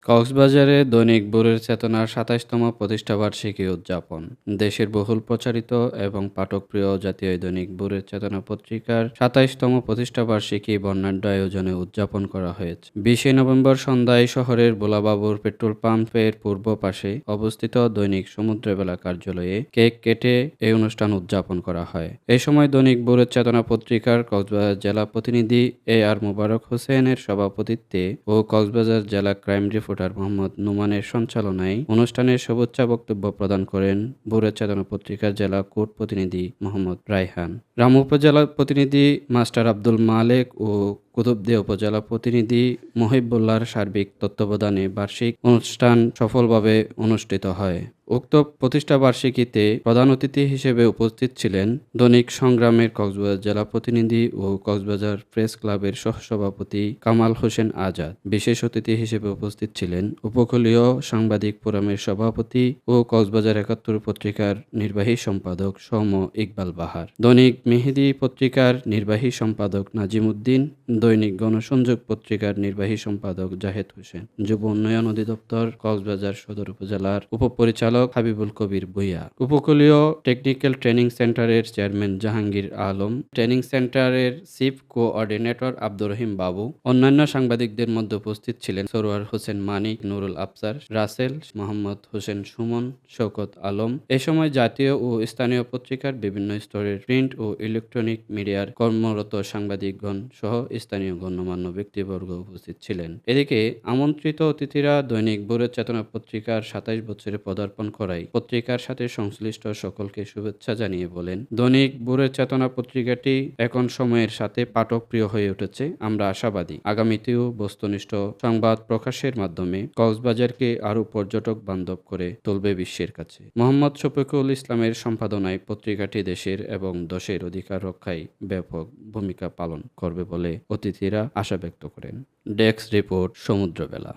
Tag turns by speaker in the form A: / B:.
A: কক্সবাজারে দৈনিক ভোরের চেতনার ২৭তম প্রতিষ্ঠাবার্ষিকী উদযাপন। দেশের বহুল প্রচারিত এবং পাঠকপ্রিয় জাতীয় দৈনিক ভোরের চেতনা পত্রিকার ২৭তম প্রতিষ্ঠাবার্ষিকী বর্ণাঢ্য আয়োজনে উদযাপন করা হয়েছে। ২০ নভেম্বর সন্ধ্যায় শহরের ভোলাবাবুর পেট্রোল পাম্পের পূর্ব পাশে অবস্থিত দৈনিক সমুদ্রবেলা কার্যালয়ে কেক কেটে এই অনুষ্ঠান উদযাপন করা হয়। এ সময় দৈনিক ভোরের চেতনা পত্রিকার কক্সবাজার জেলা প্রতিনিধি আর মোবারক হোসেনের সভাপতিত্বে ও কক্সবাজার জেলা ক্রাইম রিপোর্টার মোহাম্মদ নোমানের সঞ্চালনায় অনুষ্ঠানে শুভেচ্ছা বক্তব্য প্রদান করেন ভোরের চেতনা পত্রিকার জেলা কোর্ট প্রতিনিধি মোহাম্মদ রায়হান, রামু উপজেলা প্রতিনিধি মাস্টার আব্দুল মালেক ও কুতুবদিয়া উপজেলা প্রতিনিধি মহিবুল্লাহর সার্বিক তত্ত্বাবধানে বার্ষিক অনুষ্ঠান সফলভাবে অনুষ্ঠিত হয়। উক্ত প্রতিষ্ঠাবার্ষিকীতে প্রধান অতিথি হিসেবে উপস্থিত ছিলেন দৈনিক সংগ্রামের কক্সবাজার জেলা প্রতিনিধি ও কক্সবাজার প্রেস ক্লাবের সহসভাপতি কামাল হোসেন আজাদ। বিশেষ অতিথি হিসেবে উপস্থিত ছিলেন উপকূলীয় সাংবাদিক ফোরামের সভাপতি ও কক্সবাজার ৭১ পত্রিকার নির্বাহী সম্পাদক সৌম্য ইকবাল বাহার, দৈনিক মেহেদী পত্রিকার নির্বাহী সম্পাদক নাজিম উদ্দিন, দৈনিক গণসংযোগ পত্রিকার নির্বাহী সম্পাদক জাহেদ হোসেন, যুব উন্নয়ন অধিদপ্তর কক্সবাজার সদর উপজেলার উপপরিচালক হাবিবুল কবির ভূঁইয়া, উপকূলীয় টেকনিক্যাল ট্রেনিং সেন্টারের চেয়ারম্যান জাহাঙ্গীর আলম, ট্রেনিং সেন্টারের চিফ কোঅর্ডিনেটর আব্দুর রহিম বাবু। অন্যান্য সাংবাদিকদের মধ্যে উপস্থিত ছিলেন সরোয়ার হোসেন মানিক, নুরুল আফসার, রাসেল, মোহাম্মদ হোসেন সুমন, শওকত আলম। এ সময় জাতীয় ও স্থানীয় পত্রিকার বিভিন্ন স্তরের প্রিন্ট ও ইলেকট্রনিক মিডিয়ার কর্মরত সাংবাদিকগণ সহ স্থানীয় গণ্যমান্য ব্যক্তিবর্গ উপস্থিত ছিলেন। এদিকে আমন্ত্রিত অতিথিরা দৈনিক ভোরের চেতনা পত্রিকার ২৭ বছরে পদার্পণ করায় পত্রিকার সাথে সংশ্লিষ্ট সকলকে শুভেচ্ছা জানিয়ে বলেন, দৈনিক ভোরের চেতনা পত্রিকাটি এখন সময়ের সাথে পাঠক প্রিয় হয়ে উঠেছে। আমরা আশাবাদী আগামীতেও বস্তুনিষ্ঠ সংবাদ প্রকাশের মাধ্যমে কক্সবাজারকে আরও পর্যটক বান্ধব করে তুলবে বিশ্বের কাছে। মোহাম্মদ শফিকুল ইসলামের সম্পাদনায় পত্রিকাটি দেশের এবং দশের অধিকার রক্ষায় ব্যাপক ভূমিকা পালন করবে বলে অতিথিরা আশা ব্যক্ত করেন। Desk report, সমুদ্রবেলা।